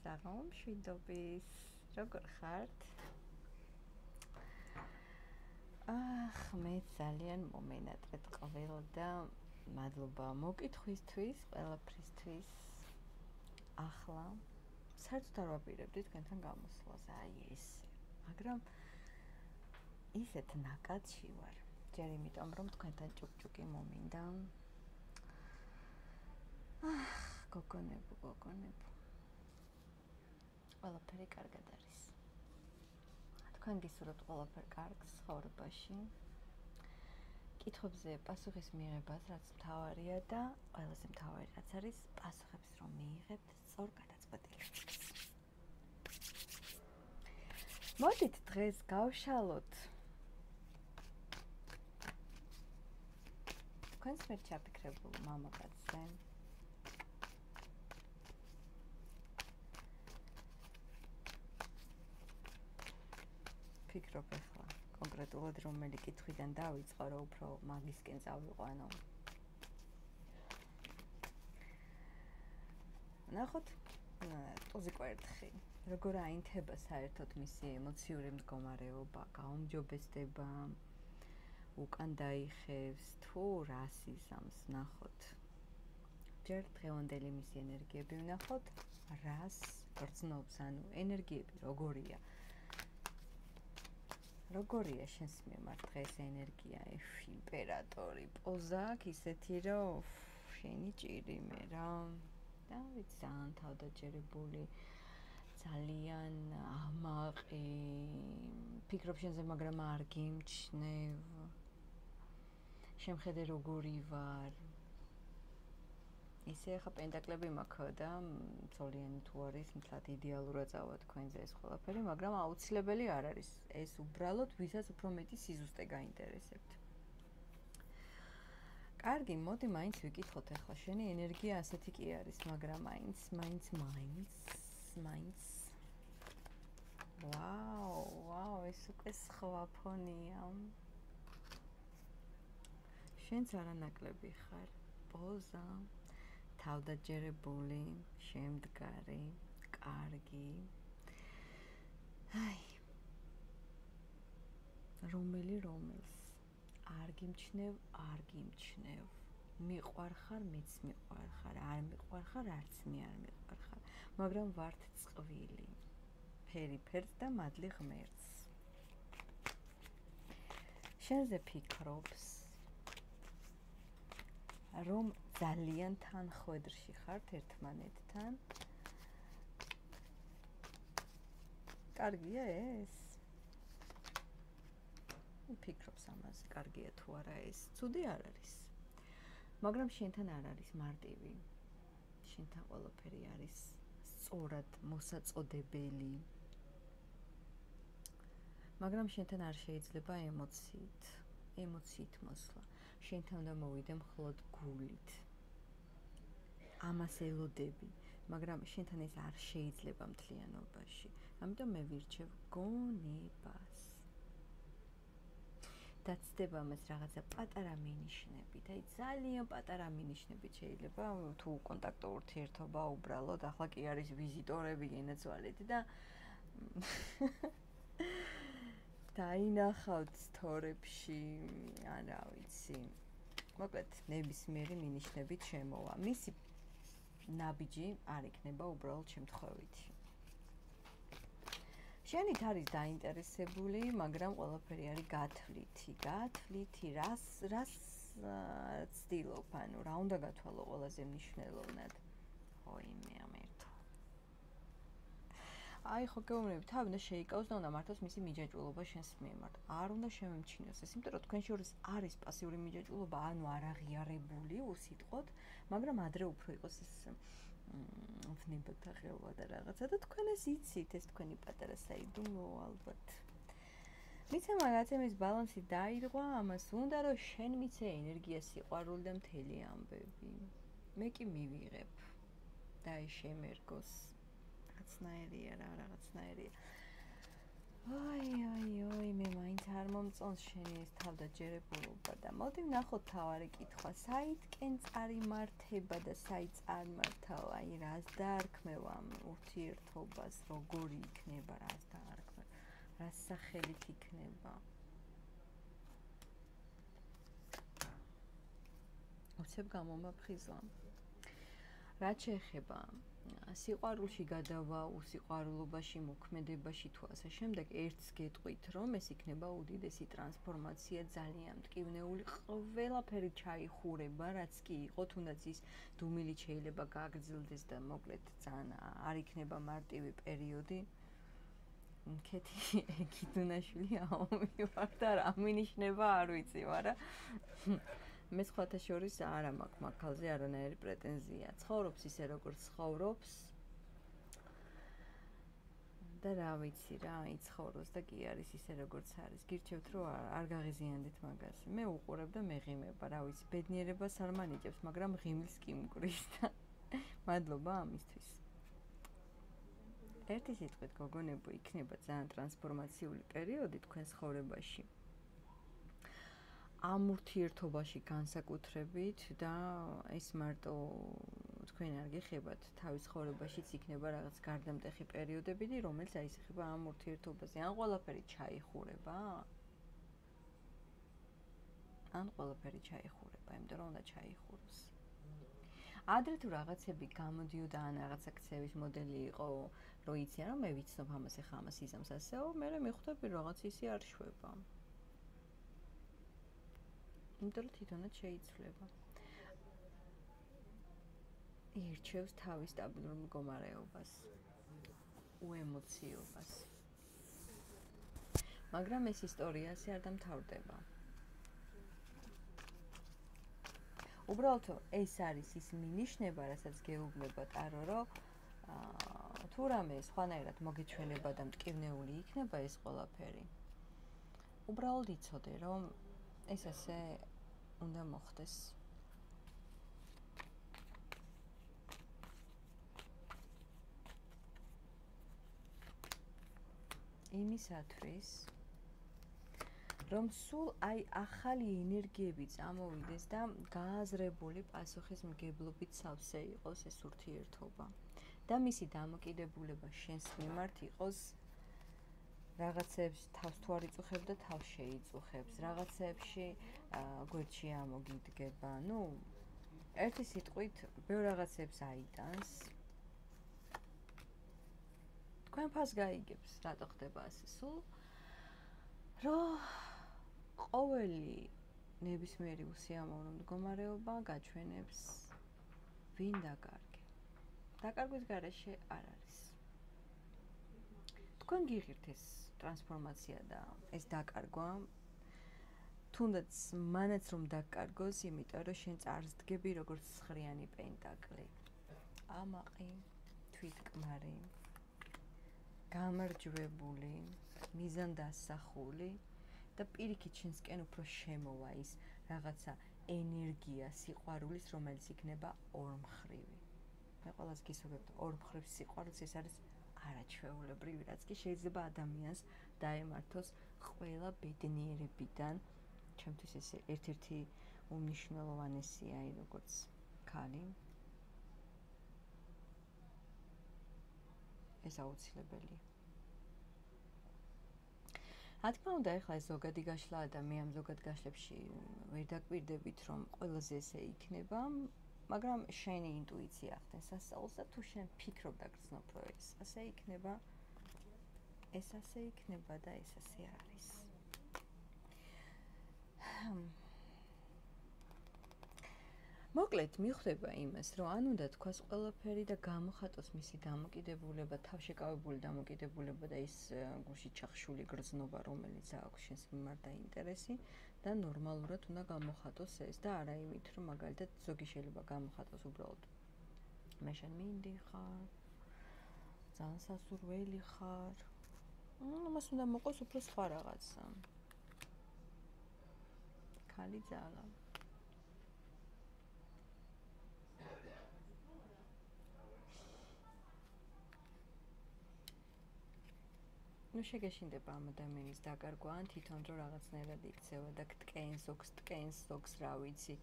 საღამო მშვიდობის. როგორ ხართ? მე ძალიან მომენატრეთ ყველა და მადლობა მოკითხვისთვის, ყველაფრისთვის. ახლა საერთოდ არ ვაპირებდი თქვენთან გამოსვლას, ესე. მაგრამ ისეთ ნაკადში ვარ. ჯერ იმიტომ, რომ თქვენთან ჭუკჭუკი მომინდა. გოგონებო. ყველაფერი კარგად არის. თქვენ გისურვებთ ყველაფერ კარგს ცხოვრებაში. კითხვებზე პასუხის მიღებას, რაც მთავარია და ყველაზე მთავარი რაც არის, პასუხებს რომ მიიღებთ სწორ გადაწყვეტილებას. მოდით დღეს გავშალოთ თქვენს მიერ ჩაფიქრებულ მამაკაცზე. ფიქრობ ახლა კონკრეტულად რომელი კითხვიდან დავიწყო, რომ უფრო მაგისკენ წავიყვანო. ნახოთ, ტოზიკო ერთხი, როგორ აინთება საერთოდ მისი ემოციური მდგომარეობა, გაუმჯობესდება, უკან დაიხევს, თუ რას იზამს, ნახოთ. ჯერ დღევანდელი მისი ენერგიები ვნახოთ, რას გრძნობს, ანუ ენერგიები როგორია. როგორია შენს მიმართ დღეს ენერგია, იმპერატორი, პოზა აქვს ისეთი, რომ შენი ჭირი მე რა. და ვიცი, ძალიან თავდაჯერებული, ძალიან ამაყი, ფიქრობ შენზე, მაგრამ არ გიმჩნევ. შემხედე როგორი ვარ. ისე ახლა პენტაკლები მაქვს და ცოლიანი თუ არის, მთლად იდეალურად წავა თქვენზე ეს ყველაფერი, მაგრამ აუცილებელი არ არის. ეს უბრალოდ ვისაც უფრო მეტი სიზუსტე გაინტერესებთ. კარგი, მოდი მაინც ვიკითხოთ ახლა. შენი ენერგია ასეთი კი არის, მაგრამ მაინც. ვაუ, ეს უკვე სხვა ფონია. შენც არანაკლები ხარ. პოზა, თავდაჯერებული, შემდგარი, კარგი. რომელს არ გიმჩნევ. მიყვარხარ, მეც მიყვარხარ, არ მიყვარხარ, არც მე არ მიყვარხარ, მაგრამ ვართ წყვილი. ფერს და მადლი ღმერთს. შენზე ფიქრობს, რომ ძალიან თანხვედრში ხართ ერთმანეთთან. კარგია ეს? ფიქრობს ამაზე, კარგია თუ არა ეს? ცუდი არ არის. მაგრამ შენთან არ არის მარტივი. შენთან ყველაფერი არის სწორად მოსაწოდებელი. მაგრამ შენთან არ შეიძლება ემოციით მოსვლა. შენთან უნდა მოვიდე მხოლოდ გულით. ამას ელოდები, მაგრამ შენთან ეს არ შეიძლება მთლიანობაში. ამიტომ მე ვირჩევ გონებას. დაცდება მას რაღაცა პატარა მინიშნებით, ძალიან პატარა მინიშნებით შეიძლება, თუ კონტაქტო ურთიერთობა უბრალოდ, ახლა კი არის ვიზიტორები გენაცვალეთ და დაინახავთ თორებში, რა ვიცი. მოკლედ, ნებისმიერი მინიშნებით შემოვა. მისი ნაბიჯი არ იქნება უბრალოდ შემთხვევითი. შენით არის დაინტერესებული, მაგრამ ყველაფერი არის გათვლითი, რას ცდილობ, ანუ რა უნდა გათვალო ყველაზე მნიშვნელოვნად. ime ამერთო. ხო გეუბნები, თავი უნდა შეიკავოს და უნდა მართოს მისი მიჯაჭვულობა შენს მიმართ. არ უნდა შემემჩნიოს ეს, იმიტომ რომ თქვენ შორის არის პასიური მიჯაჭვულობა, ანუ არ აღიარებული უსიტყვოდ, მაგრამ ადრე უფრო იყოს ეს ვნებათა ხელვა და რაღაცა და თქვენ ეს იცით, ეს თქვენი პატარა საიდუმლო ალბათ. მიცემა გაცემის ბალანსი დაირღვა, ამას უნდა რომ შენ მიცე ენერგია, სიყვარული და მთელი ამბები. მე კი მივიღებ და შემერგოს. რაღაცნაირია. აი, მე მაინც არ მომწონს შენი ეს თავდაჯერებულობა და მოდი ვნახოთ თავარი კითხვა. საითკენ წარიმართება და საით წარმართავ? აი, რას დაარქმევ ამ ურთიერთობას, როგორი იქნება, რას დაარქმევ, რას სახელით იქნება? უცებ გამომაფხიზლა. რაც შეეხება სიყვარულში გადავა, უსიყვარულობაში, მოქმედებაში თუ ასე შემდეგ, ერთს გეტყვით, რომ ეს იქნება უდიდესი ტრანსფორმაცია, ძალიან მტკივნეული, ყველაფერი ჩაიხურება, რაც კი იყო, თუნდაც ის დუმილით შეიძლება გაგრძელდეს და მოკლედ ძალიან არ იქნება მარტივი პერიოდი. კეთი გიდუნაშვილი ამომივარ და რა მინიშნება არ ვიცი, მაგრამ მე სხვათა შორის არა მაქვს მაგალზე არანაირი პრეტენზია. ცხოვრობს ისე როგორც ცხოვრობს და რა ვიცი რა, იცხოვროს და კი არის ისე როგორც არის. გირჩევთ რომ არ გაღიზიანდეთ მაგაზე. მე უყურებ და მეღიმება, რა ვიცი, ბედნიერებას არ მანიჭებს, მაგრამ ღიმილს კი მკვრის და მადლობა ამისთვის. ერთი სიტყვით გოგონებო, იქნება ძალიან ტრანსფორმაციული პერიოდი თქვენ ცხოვრებაში. ამ ურთიერთობაში განსაკუთრებით და ეს მარტო თქვენ არ გეხებათ, თავის ცხოვრებაშიც იქნება რაღაც გარდამტეხი პერიოდებიდი, რომელიც აისახება ამ ურთიერთობაზე. ან ყველაფერი ჩაიხურება? იმიტომ რომ უნდა ჩაიხუროს. ადრე თუ რაღაცები გამოდიოდა, ან რაღაცა ქცევის მოდელი იყო, რომ იციან, რომ მე ვიცნობ ამას, ეხა ამას იზამს ასეო, მე მიხვდები რაღაც ისი არ შვება. იმიტომ რომ თვითონაც შეიცვლება. ირჩევს თავის სტაბილურ მდგომარეობას, უემოციობას. მაგრამ ეს ისტორია ასე არ დამთავრდება. უბრალოდ ეს არის ის მინიშნება, რასაც გეუბნება ტარო, რომ თუ რამე სხვანაირად მოგეჩვენება და მტკივნეული იქნება ეს ყველაფერი. უბრალოდ იცოდე, რომ ეს ასე უნდა მოხდეს. იმისათვის, რომ სულ აი ახალი ენერგიები წამოვიდეს და გააზრებული პასუხისმგებლობით სავსე იყოს ეს ურთიერთობა. და მისი დამოკიდებულება შენს მიმართ იყოს რაღაცებს თავს თუ არ იწუხებ და თავს შეიწუხებს, რაღაცებში გვერდში ამოგიდგება, ერთი სიტყვით ბევრ რაღაცებს აიტანს. თქვენ ფას გაიგებს, რატო ხდება ასე სულ, რომ ყოველი ნებისმიერი უსიამოვნო მდგომარეობა გაჩვენებს ვინ დაკარგე. დაკარგვის გარეშე არ არის. თქვენ გიღირთ ეს ტრანსფორმაცია და ეს დაკარგვა, თუნდაც მანაც რომ დაკარგოს, იმიტომ რომ შენ წარსდგები როგორც ცხრიანი პენტაკლი. ამაყი, თვითკმარი, გამარჯვებული, მიზანდასახული და პირიქით შენსკენ უფრო შემოვა ის რაღაცა ენერგია სიყვარულის, რომელიც იქნება ორმხრივი. მე ყველას გისურვებთ ორმხრივ სიყვარულს, ეს არის არაჩვეულებრივი, რაც კი შეიძლება ადამიანს დაემართოს ყველა ბედნიერებიდან. ჩემთვის ეს ერთ-ერთი უმნიშვნელოვანესია, როგორც ქალი. ეს აუცილებელია. რა თქმა უნდა, ეხლა ეს ზოგადი გაშლა და მე ამ ზოგად გაშლებში ვერ დაკვირდებით, რომ ყველაზე ესე იქნება, მაგრამ შენი ინტუიცია ახდენს სასწაულს და თუ შენ ფიქრობ და გრძნობ, რომ ეს ასე იქნება, ეს ასე იქნება და ეს ასე არის. მოკლედ, მიხვდება იმას, რომ ან უნდა თქვას ყველაფერი და გამოხატოს მისი დამოკიდებულება, თავშეკავებული დამოკიდებულება და ის გულში ჩახშული გრძნობა, რომელიც აქვს შენს მიმართ და ინტერესი და ნორმალურად უნდა გამოხატოს ეს და არა იმით, რომ მაგალითად ზოგი შეიძლება გამოხატოს უბრალოდ მე შენ მინდიხარ, ძალიან სასურველი ხარ. მას უნდა მოყოს უფრო სხვა რაღაცა. ქალი ძალა. ნუ შეგეშინდება ამ ადამიანის დაკარგვა, ან თვითონ რომ რაღაცნაირად იქცევა და გტკენს ზოგს, რა ვიცი.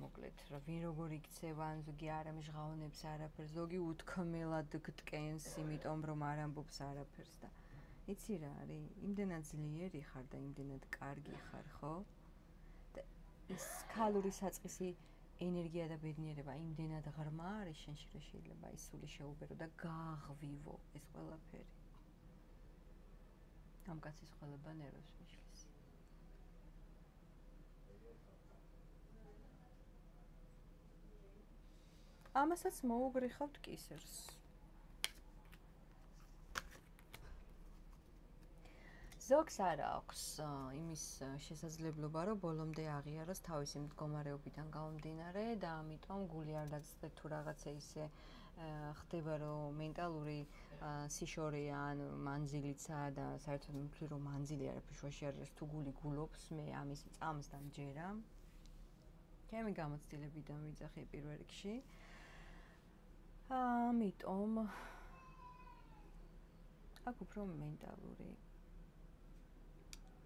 მოკლედ, რა ვინ როგორ იქცევა, ან ზოგი არ ამჟღავნებს არაფერს, ზოგი უთქმელად გტკენს, იმიტომ რომ არ ამბობს არაფერს და იცი რა არის? იმდენად ძლიერი ხარ და იმდენად კარგი ხარ, ხო? და ის ქალური საწყისი ენერგია და ბედნიერება იმდენად ღრმა არის შენში, რომ შეიძლება ის სული შეუბერო და გააღვივო ეს ყველაფერი. ამ კაცის ხვალება ნერვებს მიშლის. ამასაც მოუგრიხავთ კისერს. ზოგს არ აქვს იმის შესაძლებლობა, რომ ბოლომდე აღიაროს თავისი მდგომარეობიდან გამომდინარე და ამიტომ გული არ დაგწდეთ თუ რაღაცა ისე ხდება, რომ მენტალური სიშორია ან მანძილიცა და საერთოდ მითვლი რომ მანძილი არაფერს შუაში არ არის თუ გული გულობს, მე ამის წამს და მჯერა. ჩემი გამოცდილებიდან ვიძახი პირველ რიგში. ამიტომ აქ უფრო მენტალური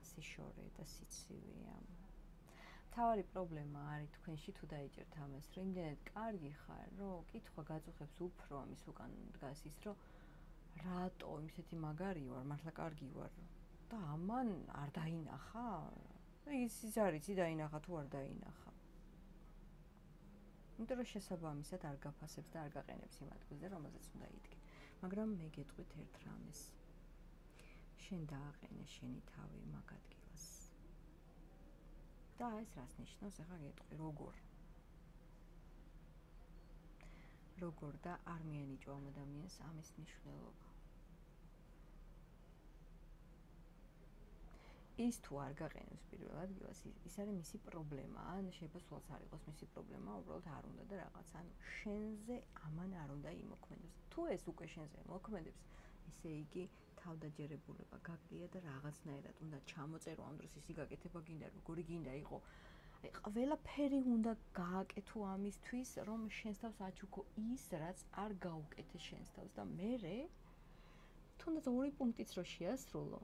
სიშორე და სიცივეა. თავარი პრობლემა არის თქვენში თუ დაიჭერთ ამას, რომ იმდენად კარგი ხარ, რომ კითხვა გაწუხებს უფრო ამის უკან დგას ის, რომ რატო ისეთი მაგარი ვარ, მართლა კარგი ვარ და ამან არ დაინახა? ის არის, დაინახა თუ არ დაინახა. იმიტომ რომ შესაბამისად არ გაფასებს და არ გაყენებს იმ ადგილზე, რომელზეც უნდა იდგე. მაგრამ მე გეტყვით ერთ რამეს. შენ დააყენე შენი თავი მაგ ადგილას. და ეს რას ნიშნავს, ახლა გეტყვი, როგორ და არ მიანიჭო ამ ადამიანს ამის მნიშვნელობა. ის თუ არ გაყენებს პირველ ადგილას, ის არის მისი პრობლემა, ან შეიძლება სულაც არ იყოს მისი პრობლემა, უბრალოდ არ უნდა და რაღაც, ანუ შენზე ამან არ უნდა იმოქმედოს. თუ ეს უკვე შენზე მოქმედებს, ესე იგი თავდაჯერებულება გაკლია და რაღაცნაირად უნდა ჩამოწერო ამ დროს ისი გაკეთება გინდა, როგორი გინდა იყო. აი, ყველაფერი უნდა გააკეთო ამისთვის, რომ შენს თავს აჩუქო ის, რაც არ გაუკეთე შენს თავს და მერე თუნდაც ორი პუნქტიც რო შეასრულო,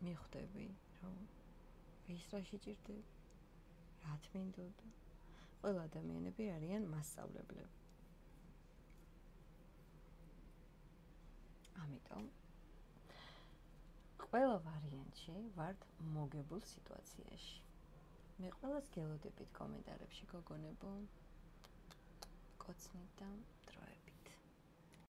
მიხვდები, რომ ვის რა შეჭირდები, რა თმინდოდა. ყველა ადამიანები არიან მასწავლებლები. ამიტომ ყველა ვარიანტში ვართ მოგებულ სიტუაციაში. მე ყველას გელოდებით კომენტარებში გოგონებო. კოცნით და